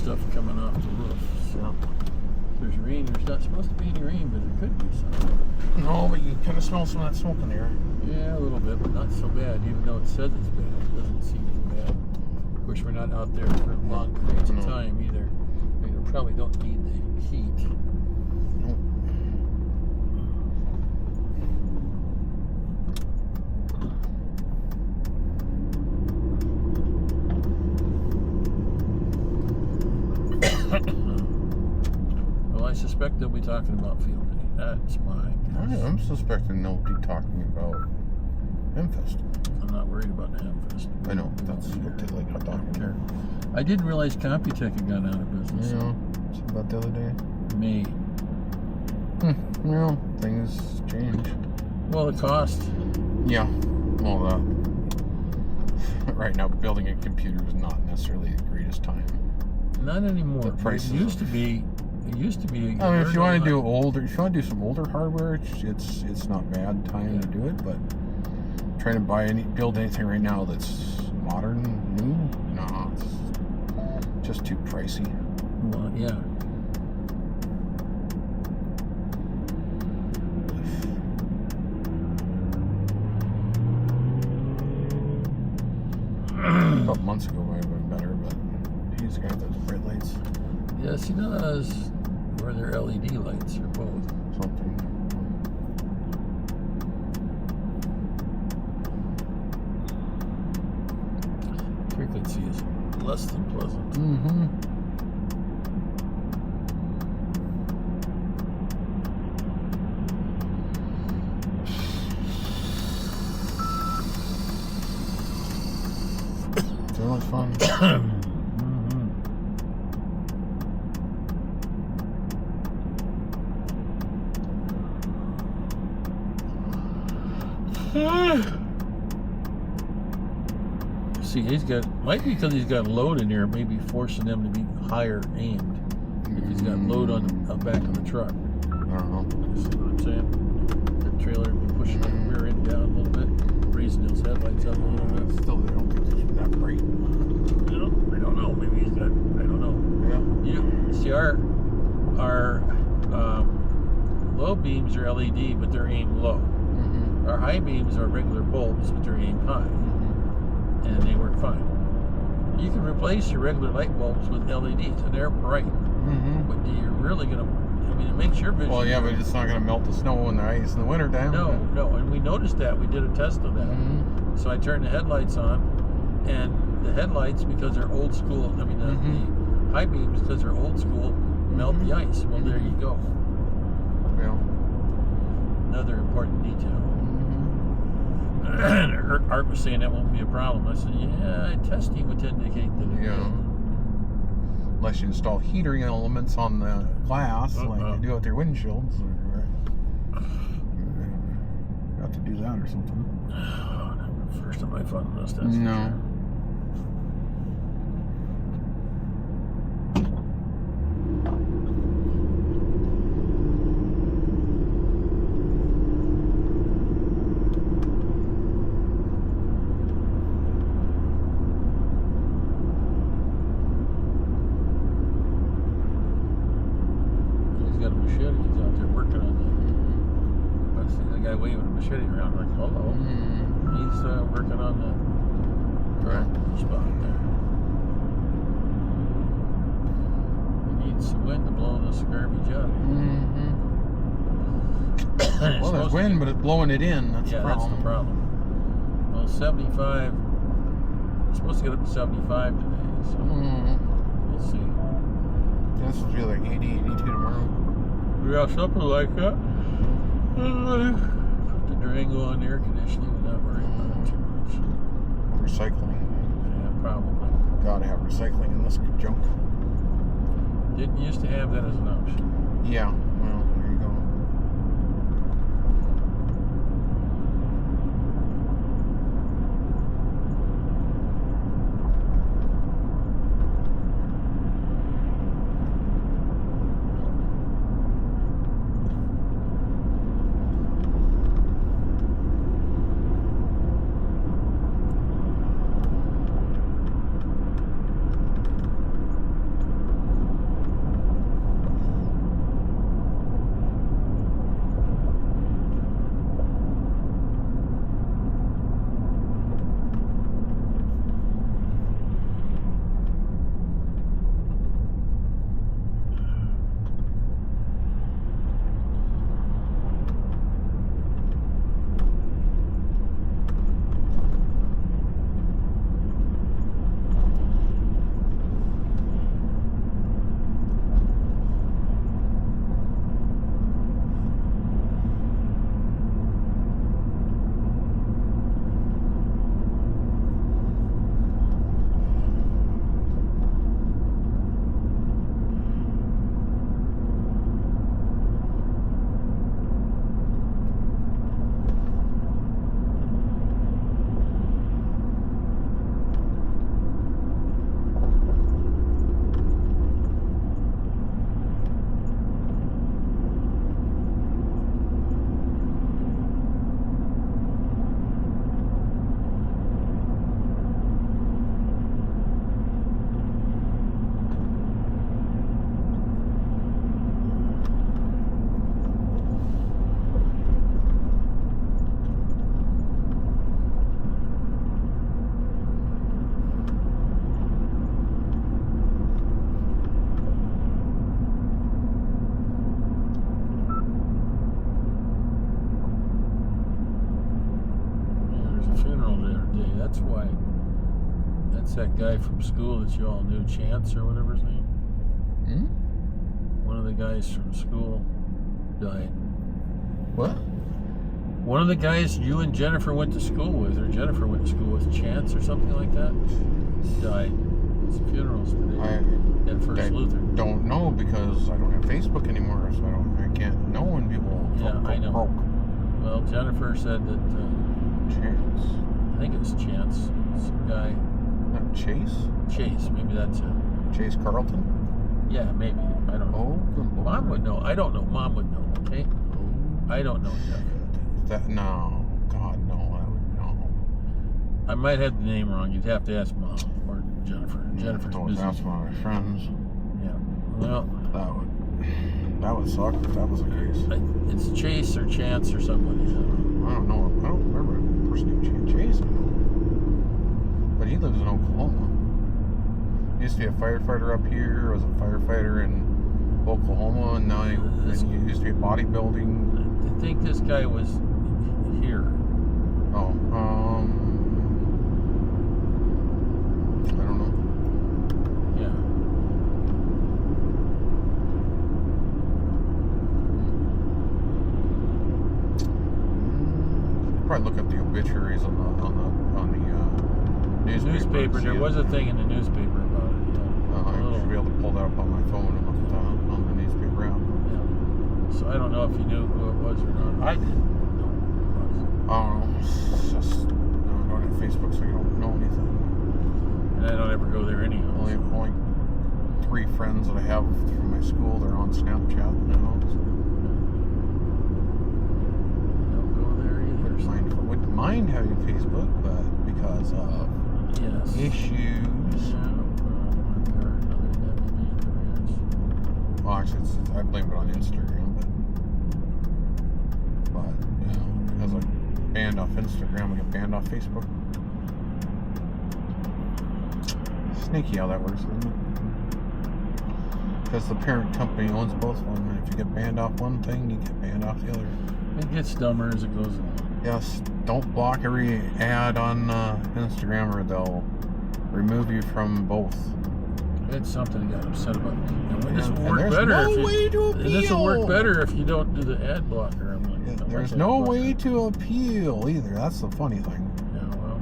stuff coming off the roof. So there's rain. There's not supposed to be any rain, but there could be some. No, but you kind of smell some of that smoke in the air. Yeah, a little bit, but not so bad. Even though it says it's bad, it doesn't seem as bad. Of course, we're not out there for long periods of time either. We probably don't need the heat. Nope. Well, I suspect they'll be talking about field day. That's my guess. I'm suspecting they'll be talking about Memphis. I'm not worried about the Hamfest. I know, but that's what they like. I don't care. I didn't realize Computech had gone out of business. Yeah, something about the other day. May. Well, things change. Well, the cost. Yeah. Well, right now, building a computer is not necessarily the greatest time. Not anymore. The prices It used to be. It used to be. I mean, if you want to do some older hardware, it's not bad time to do it. But trying to build anything right now that's modern, new, no, it's just too pricey. Well, yeah. A couple months ago might have been better, but he's got those bright lights. Yes, he does. Or they're LED lights, or both. Something. Frequency is less than pleasant. Mm-hmm. So much fun. See, might be because he's got load in there, maybe forcing them to be higher aimed. If he's got load on the back of the truck. I don't know. See what I'm saying? The trailer be pushing the rear end down a little bit, raising those headlights up a little bit. Still, they don't think it's that bright. I don't know. Maybe he's got, I don't know. Yeah. See, our low beams are LED, but they're aimed low. Mm-hmm. Our high beams are regular bulbs, but they're aimed high. And they work fine. You can replace your regular light bulbs with LEDs, and they're bright. Mm-hmm. But you're really gonna, I mean, it makes your vision. Well, yeah, but it's not going to melt the snow and the ice in the winter time. No, and we noticed that. We did a test of that. Mm-hmm. So I turned the headlights on, and the headlights, because they're old school, I mean, the high beams, because they're old school, melt the ice. Well, there you go. Yeah. Another important detail. Art was saying that won't be a problem. I said, yeah, testing would indicate that it will. Unless you install heating elements on the glass, like they do with their windshields. You have to do that or something. First time I found this. That's no. Machete around, like, hello. He's working on the correct spot there. He needs some wind to blow this garbage out. Well, there's wind, but it's blowing it in. That's the problem. That's the problem. Well, 75. It's supposed to get up to 75 today, so we'll see. This will be like 80, 82 tomorrow. Yeah, something like that. Durango on air conditioning, we're not worried about it too much. Recycling. Yeah, probably. Gotta have recycling in this junk. Didn't used to have that as an option. Yeah, well, there you go. that guy from school that you all knew, Chance or whatever his name? Hmm? One of the guys from school died. What? One of the guys you and Jennifer went to school with, or Jennifer went to school with, Chance or something like that, died. His funeral's today at First Lutheran. Don't know because I don't have Facebook anymore, so I can't know when people Yeah, I know. broke. Well, Jennifer said that, Chance. I think it was Chance, some guy. Not Chase? Chase, maybe that's it. Chase Carlton? Yeah, maybe. I don't know. Oh, good Lord. Mom would know. I don't know. Mom would know, okay? Oh. I don't know, Jeff. No. God, no. I would know. I might have the name wrong. You'd have to ask Mom or Jennifer. Jennifer's Don't busy. ask one of my friends. Yeah. Well, That would suck if that was the case. it's Chase or Chance or somebody. I don't know. I don't remember a person named Chase. But he lives in Oklahoma. He used to be a firefighter up here. Was a firefighter in Oklahoma, and now he used to be bodybuilding. I think this guy was here. Oh, I don't know. Yeah. Probably look up the obituaries on the Newspaper. There was a thing in the newspaper about it. Yeah. I should be able to pull that up on my phone and look at that on the newspaper app. Yeah. So I don't know if you knew who it was or not. I didn't know who I don't know. It's just I don't have Facebook, so you don't know anything. it was. And I don't ever go there anyhow. Only 3 friends that I have from my school. They're on Snapchat now. So. Don't go there either. Wouldn't mind having Facebook, but because of issues. Well, actually, I blame it on Instagram, but you know, because I banned off Instagram, I get banned off Facebook. Sneaky how that works, isn't it? Because the parent company owns both of them, and if you get banned off one thing, you get banned off the other. It gets dumber as it goes along. Yes, don't block every ad on Instagram, or they'll remove you from both. It's something I got upset about. And this will And work there's better no if way to appeal. and this will work better if you don't do the ad blocker. I'm like, I There's like no ad way blocker. to appeal either. That's the funny thing. Yeah, well,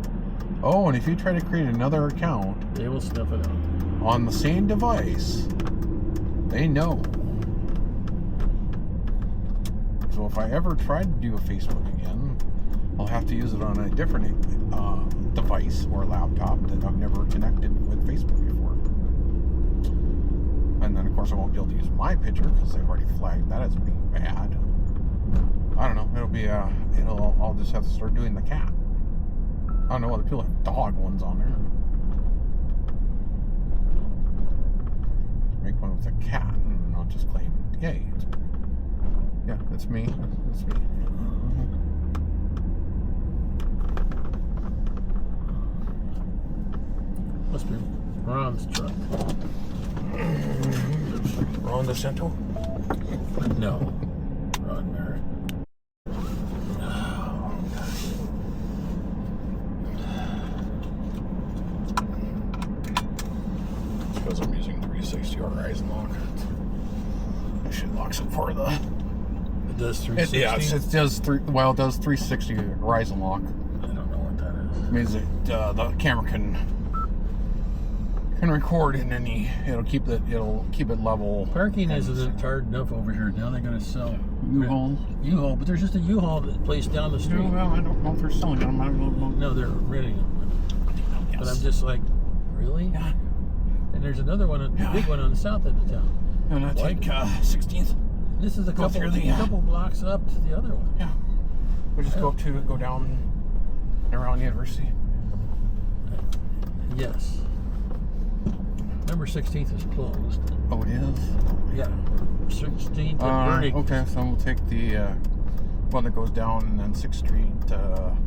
Oh, and if you try to create another account they will sniff it out. on the same device, they know. So if I ever try to do a Facebook again, I'll have to use it on a different device or laptop that I've never connected with Facebook before. And then, of course, I won't be able to use my picture because they've already flagged that as being bad. I don't know. I'll just have to start doing the cat. I don't know whether people have dog ones on there. Make one with a cat, and I'll just claim, yay. Yeah, that's me. That's me. Must be Ron's truck. Ron DeSanto? No, Ron Merritt. Because I'm using 360 Horizon lock. I should lock some for the. It does 360. It does it does 360 Horizon lock. I don't know what that is. It means that the camera can record and then it'll keep it level. Parking isn't hard enough over here. Now they're going to sell U-Haul. U-Haul, but there's just a U-Haul place down the street. Well, I don't know if they're selling them. I don't know. No, they're renting them. Yes. But I'm just like, really? Yeah. And there's another one, a big one on the south end of town. And I take 16th. This is a Go couple through the, couple blocks up to the other one. Yeah. We'll just go down around University. Yes. Number 16th is closed. Oh, it is? Yeah. 16th at Burdick. Okay, so we'll take the one that goes down and then 6th Street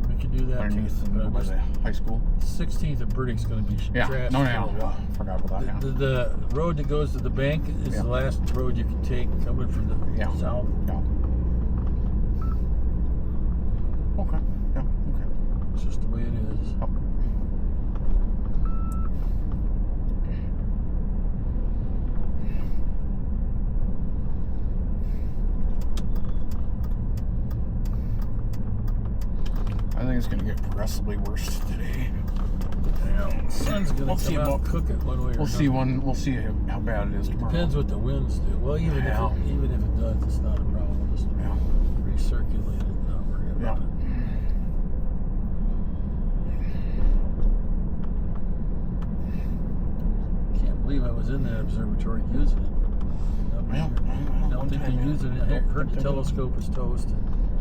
We can do that underneath too. and go by the high school. 16th at Burdick's going to be trash. Forgot about that. Yeah. The road that goes to the bank is the last road you can take coming from the south. Yeah. Okay. Yeah. Okay. It's just the way it is. Yep. it's going to get progressively worse today. Yeah, the sun's gonna We'll see come out about- and cook it one way or We'll see another. We'll see how bad it is tomorrow. Depends what the winds do. Well, even Yeah. if it does, it's not a problem. We'll just Yeah. recirculate it and not worry about Yeah. it. Can't believe I was in that observatory using it. Well, Don't think they're using it. I heard the telescope is toast.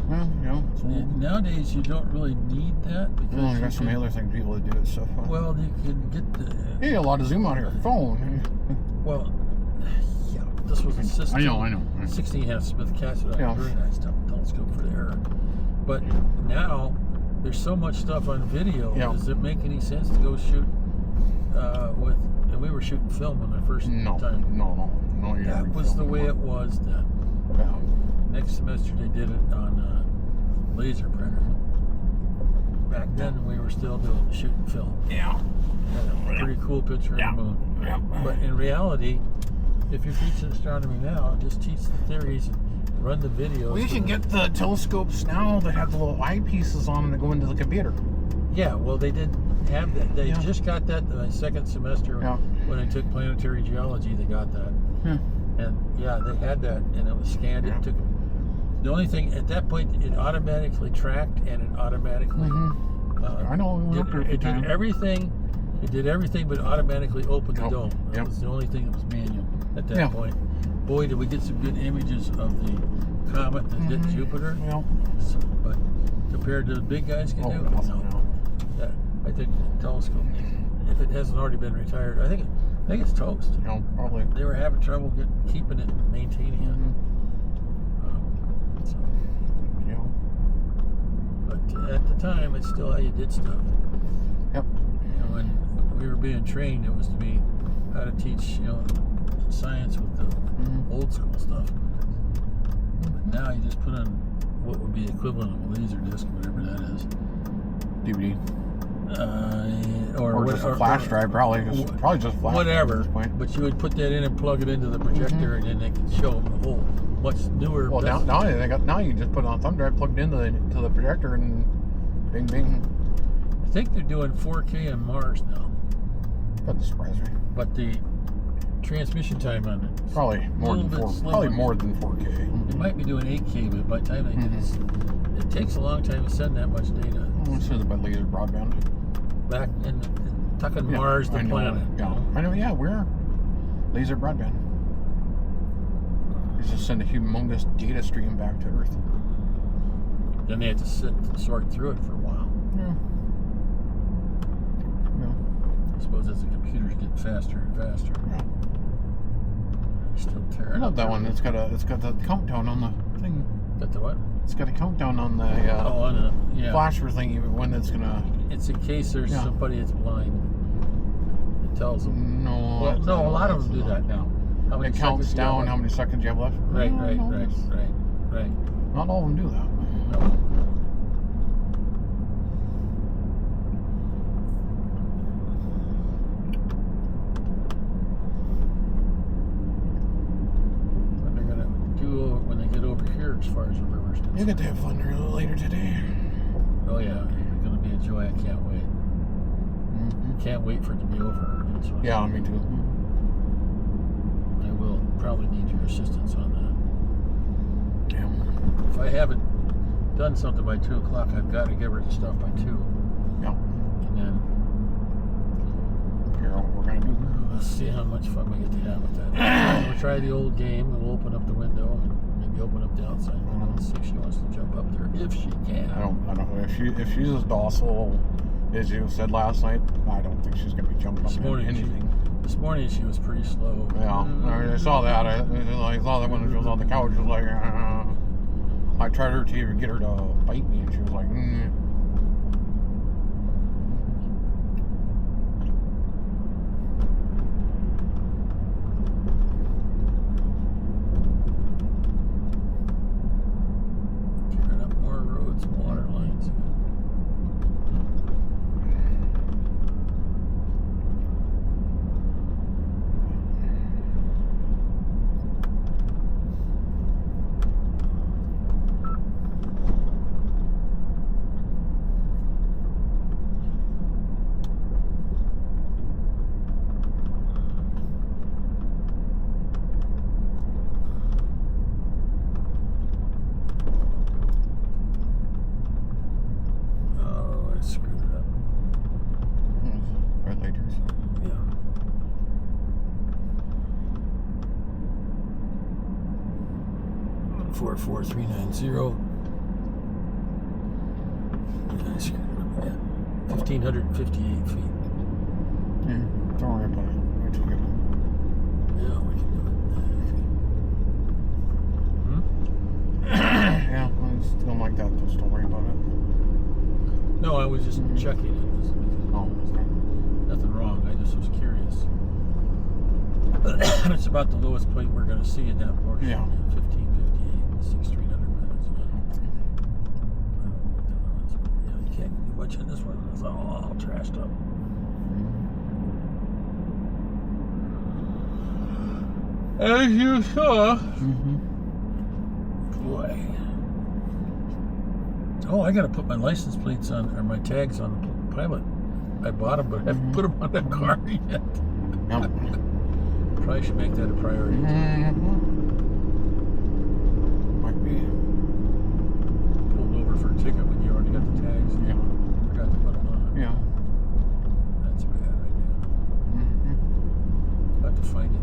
Well, you know, it's a little, Nowadays, you don't really need that because well, you you got some can- other things people that do it stuff. well, you can get the Hey, a lot of zoom on your phone. well. Yeah, this was a system. I know. 16.5 Smith Castle, Yeah. very nice telescope for the error. But now there's so much stuff on video. Yeah. Does it make any sense to go shoot with? And we were shooting film on the first No, time. no. You That never was the film way anymore. it was then. Yeah. Next semester they did it on laser printer. Back then we were still doing shooting film. Yeah. Had a pretty cool picture of the moon. Yeah. But in reality, if you're teaching astronomy now, just teach the theories and run the videos. We should get the telescopes now that have the little eyepieces on them that go into the computer. Yeah, well, they didn't have that. They Yeah. just got that the second semester Yeah. when I took planetary geology. They got that, Yeah. and yeah, they had that, and it was scanned. Yeah. It took. The only thing at that point, it automatically tracked and it automatically. I know. We went up there a few It did times. everything. It did everything, but automatically opened the Yep. dome. That Yep. was the only thing that was manual at that Yeah. point. Boy, did we get some good images of the comet that hit Jupiter. Yeah. But compared to the big guys can Oh, do, nothing, no. no. Yeah, I think the telescope, if it hasn't already been retired, I think it's toast. You know, probably. They were having trouble keeping it, maintaining it. So, You know. but at the time, it's still how you did stuff. Yep. You know, when we were being trained, it was to be how to teach, science with the old school stuff. But now you just put on what would be equivalent of a laser disc, whatever that is. DVD. Or Or just a flash drive, probably just flash drive whatever. at this point. But you would put that in and plug it into the projector, and then they could show them the whole much newer. Well, now you can just put it on a thumb drive, plug it into the projector, and bing, bing. I think they're doing 4K on Mars now, Doesn't surprise me. but the transmission time on it Probably more than little bit 4. slower. Probably more than 4K. They might be doing 8K, but by the time they get this, it takes a long time to send that much data. This is about laser broadband. Back in tucking Yeah, Mars, the I know, planet. Yeah, I know. Yeah, we're laser broadband. It's just send a humongous data stream back to Earth. Then they have to sit and sort through it for a while. Yeah. I suppose as the computers get faster and faster, Yeah. still I tearing love up that one. everything. It's got the countdown on the thing. Got the what? It's got a countdown on the on the flasher thing, even when it's gonna. It's in case there's Yeah. somebody that's blind. It tells them. No. Well, no, a lot of them do that now. How It many counts seconds you have down left? how many seconds you have left. Right, No, right, no, right, it's- right. Not all of them do that. No. What they're gonna do when they get over here, as far as the river's You concerned. get to have fun a little later today. Oh yeah, it's gonna be a joy. I can't wait. Can't wait for it to be over. That's what Yeah, me too. I will probably need your assistance on that. Yeah. If I haven't done something by 2 o'clock, I've got to give her the stuff by 2. Yeah. And then Figure out what we're gonna do. let's see how much fun we get to have with that. We'll try the old game. We'll open up the window and maybe open up the outside window and see if she wants to jump up there. If she can. I don't know if she's as docile as you said last night. I don't think she's gonna be jumping up This into morning, anything. This morning she was pretty slow. Yeah, I saw that. I saw that when she was on the couch. She was like, I tried her to get her to bite me, and she was like, Tearing up more roads and water lines. 44390. 1,558 feet. Yeah, don't worry about it. Wait till we get home. Yeah, we can do it. Yeah, it's going like that. Just don't worry about it. No, I was just checking it. Oh. Nothing wrong. I just was curious. It's about the lowest point we're going to see in that portion. Yeah. 1558, 6,300 pounds. Yeah, you can't do much in this one. It's all trashed up. As you saw. Boy. Oh, I got to put my license plates on, or my tags on the Pilot. I bought them, but I haven't put them on that car yet. Yep. Probably should make that a priority. Might be. Pulled over for a ticket when you already got the tags. Yeah. Forgot to put them on. Yeah. That's a bad idea. I'll have to find it.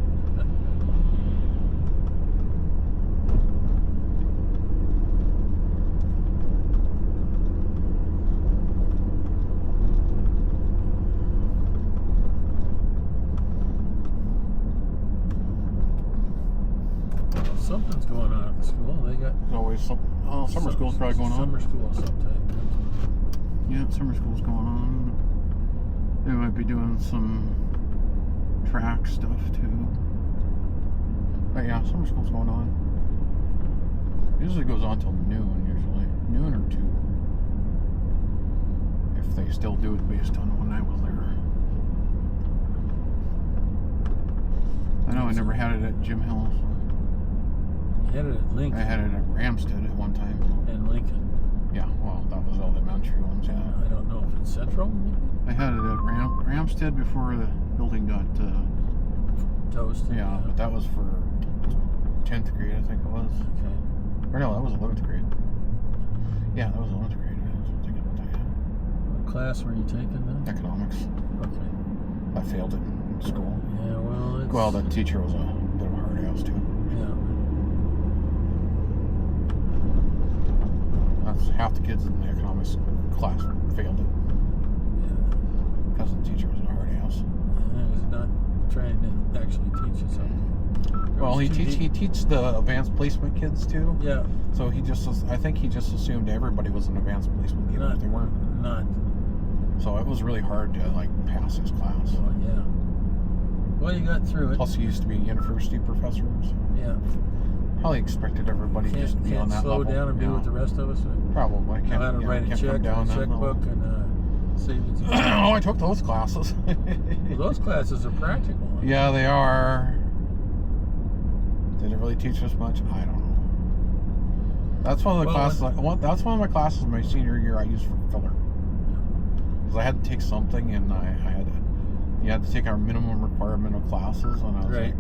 Something's going on at the school. They got There's always some. Oh, summer school's probably going on. Summer school sometime. Yeah, summer school's going on. They might be doing some track stuff too. But yeah, summer school's going on. Usually goes on till noon, usually. Noon or 2. If they still do it based on when I was there. I know I never had it at Jim Hill. So. You had it at Lincoln. I had it at Ramstead at one time. And Lincoln. Yeah, well, that was elementary ones, yeah. I don't know if it's Central. I had it at Ramstead before the building got Toasted. yeah, but that was for 10th grade, I think it was. Okay. Or no, that was 11th grade. Yeah, that was 11th grade. I was thinking about that. What class were you taking then? Economics. Okay. I failed it in school. Yeah, well, it's... Well, the teacher was a bit of a hard ass too. Yeah. That's half the kids in the economics class failed it. Yeah. Because the teacher was a hard ass. Yeah, he's not trying to actually teach you something. Well, he teaches the advanced placement kids too. Yeah. So I think he just assumed everybody was an advanced placement, even if they weren't. Not. So it was really hard to like pass his class. Well, yeah. Well, you got through it. Plus, he used to be a university professor. So Yeah. probably expected everybody just to be on that slow level. down and be with the rest of us. Probably. Know how to write a check, down a checkbook, and savings. Oh, I took those classes. Well, those classes are practical. Huh? Yeah, they are. Did it really teach us much? I don't know. That's one of the classes. That's one of my classes my senior year I used for filler. Because I had to take something, and you had to take our minimum requirement of classes, and I was like,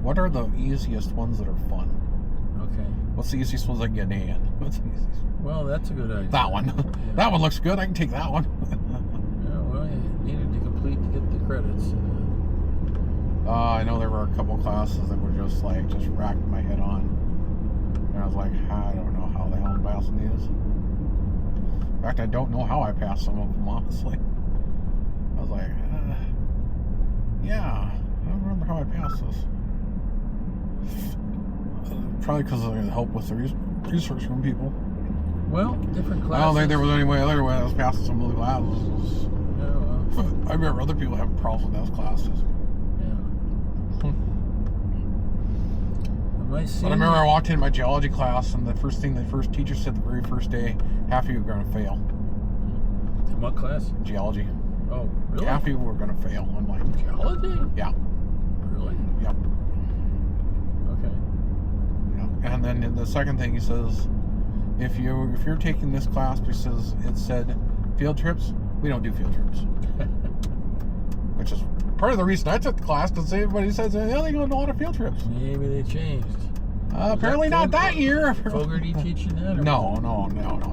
what are the easiest ones that are fun? Okay. What's the easiest ones I can get an A in? What's the easiest? Well, that's a good idea. That one. Yeah. That one looks good. I can take that one. Yeah, well, you needed to complete to get the credits. I know there were a couple classes that were just racked my head on. And I was like, I don't know how the hell I'm passing these. In fact, I don't know how I passed some of them, honestly. I was like, yeah, I don't remember how I passed this. Probably because of the help with the research from people. Well, different classes. I don't think there was any other way I was passing some of the classes. Yeah, well. I remember other people having problems with those classes. But I remember I walked in my geology class, and the first teacher said the very first day, half of you are going to fail. In what class? Geology. Oh, really? Half of you were going to fail. I'm like, geology? Yeah. Really? Yep. Okay. Yeah. And then the second thing he says, if you're taking this class, he says it said field trips, we don't do field trips. Which is part of the reason I took the class, because everybody says they go on a lot of field trips. Maybe they changed. Apparently not that year. Fogarty teaching that? No.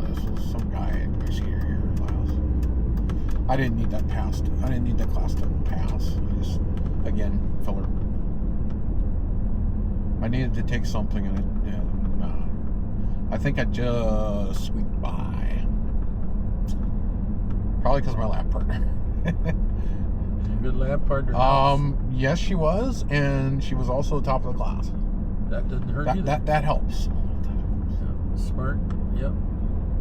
This was some guy in my senior year class. I didn't need that class to pass. I just, again, filler. I needed to take something, and I think I just squeaked by. Probably because of my lab partner. Good lab partner. Yes, she was, and she was also top of the class. That doesn't hurt either. That helps. Yeah. Smart. Yep.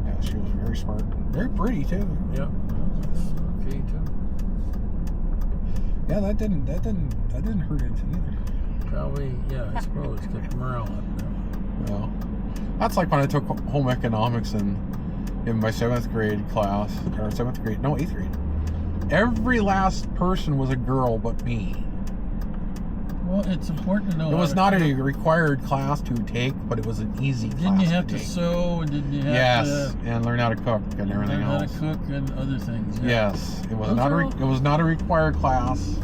Yeah, she was very smart, very pretty too. Yep. Okay too. Yeah, that didn't hurt anything either. Probably, yeah, I suppose kept morale up there. Well, that's like when I took home economics in my 7th grade class, or 7th grade, no, 8th grade. Every last person was a girl but me. Well, it's important to know. It was not a required class to take, but it was an easy class. Didn't you have to sew, and didn't you have to... and learn how to cook and everything else. Learn how to cook and other things. Yeah. Yes, it was not a required class.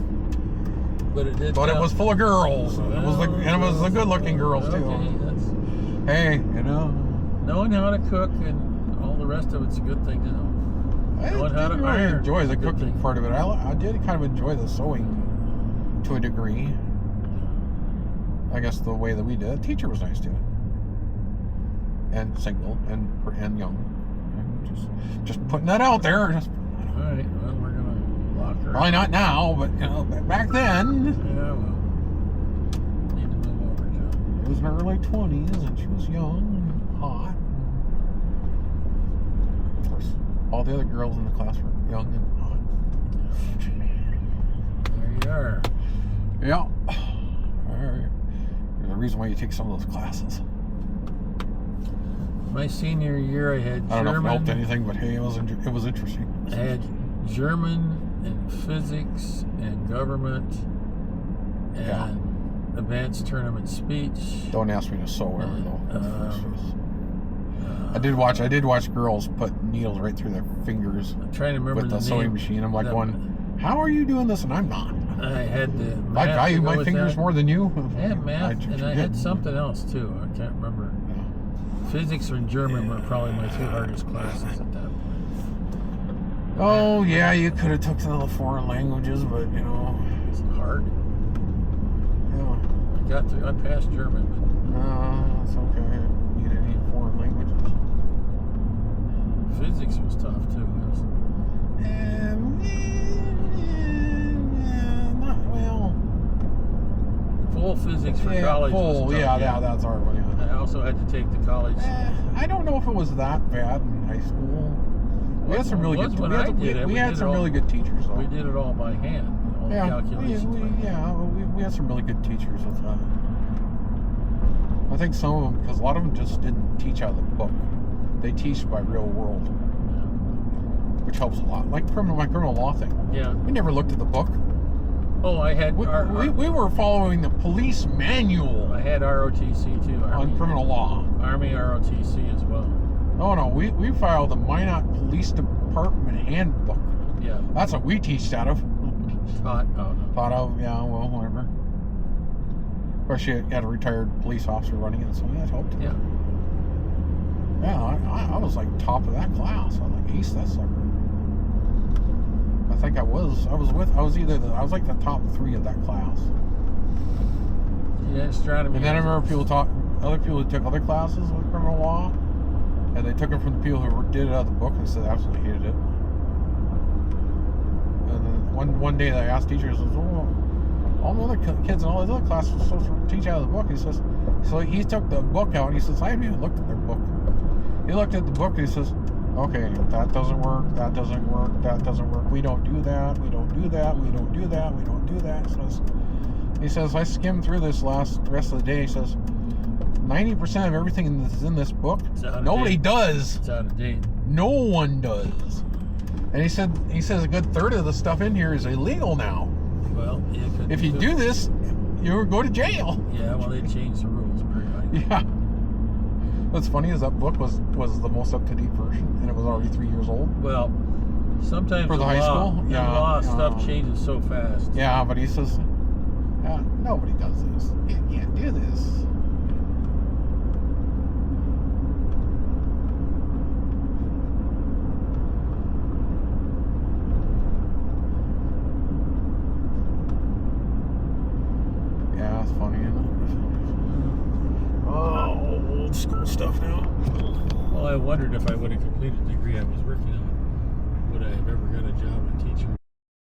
But it did. But it was full of girls. Well, it was the good-looking girls too. Okay, hey, you know, knowing how to cook and all the rest of it's a good thing to know. Knowing how to really iron. Enjoy the cooking part of it. I did kind of enjoy the sewing to a degree. I guess the way that we did it. Teacher was nice too, and single and young. Just putting that out there. All right. Well, we're gonna lock her. Probably not now, but you know, back then. Yeah. Well, need to move over, Joe. It was in her early 20s, and she was young and hot. Of course, all the other girls in the class were young and hot. There you are. Yeah. All right. There's a reason why you take some of those classes. My senior year, I had German. I don't know if it helped anything, but hey, it was interesting. I had German and physics and government and advanced tournament speech. Don't ask me to sew ever though. I did watch girls put needles right through their fingers. I'm trying to remember with the sewing machine. I'm like going, how are you doing this? And I'm not. I had the math. I value my fingers more than you. I had math, and I had something else too. I can't remember. Yeah. Physics and German were probably my two hardest classes at that point. Oh yeah, you could have took some of the foreign languages, but you know, it's hard. Yeah. I passed German. No, it's okay. I didn't need any foreign languages. Physics was tough too. Not well. Full physics for college. Full, was tough, that's hard one. Yeah. I also had to take the college. I don't know if it was that bad in high school. We had some really good. We had some really good teachers though. We did it all by hand. All the calculations. We had some really good teachers with that. I think some of them, because a lot of them just didn't teach out of the book. They teach by real world, which helps a lot. Like my criminal law thing. Yeah. We never looked at the book. Oh, I had. We were following the police manual. I had ROTC too. On criminal law. Army ROTC as well. Oh no, we filed the Minot Police Department handbook. Yeah. That's what we teach out of. Taught of. Yeah, well, whatever. Of course, you had a retired police officer running it, so that helped. Yeah. Yeah, I was like top of that class. I was like ace that sucker. I think I was like the top 3 of that class. Yeah, astronomy. And then I remember other people who took other classes with criminal law, and they took it from the people who did it out of the book and said they absolutely hated it. And then one day I asked teachers, all the other kids in all these other classes were supposed to teach out of the book. He says, so he took the book out and he says, I haven't even looked at their book. He looked at the book and he says, okay, that doesn't work, that doesn't work, that doesn't work. We don't do that, we don't do that, we don't do that, we don't do that. So he says, I skimmed through this rest of the day. He says, 90% of everything that's in this book, nobody does. It's out of date. No one does. And he says a good third of the stuff in here is illegal now. Well, if you do this, you'll go to jail. Yeah, well, they changed the rules pretty much. Yeah. What's funny is that book was the most up-to-date version, and it was already 3 years old. Well, sometimes for the high school, law stuff changes so fast. Yeah, but he says, nobody does this. You can't do this. Yeah, it's funny, isn't it? Oh, old school stuff now. Well, I wondered if I would have completed the degree I was working on, would I have ever got a job in teaching?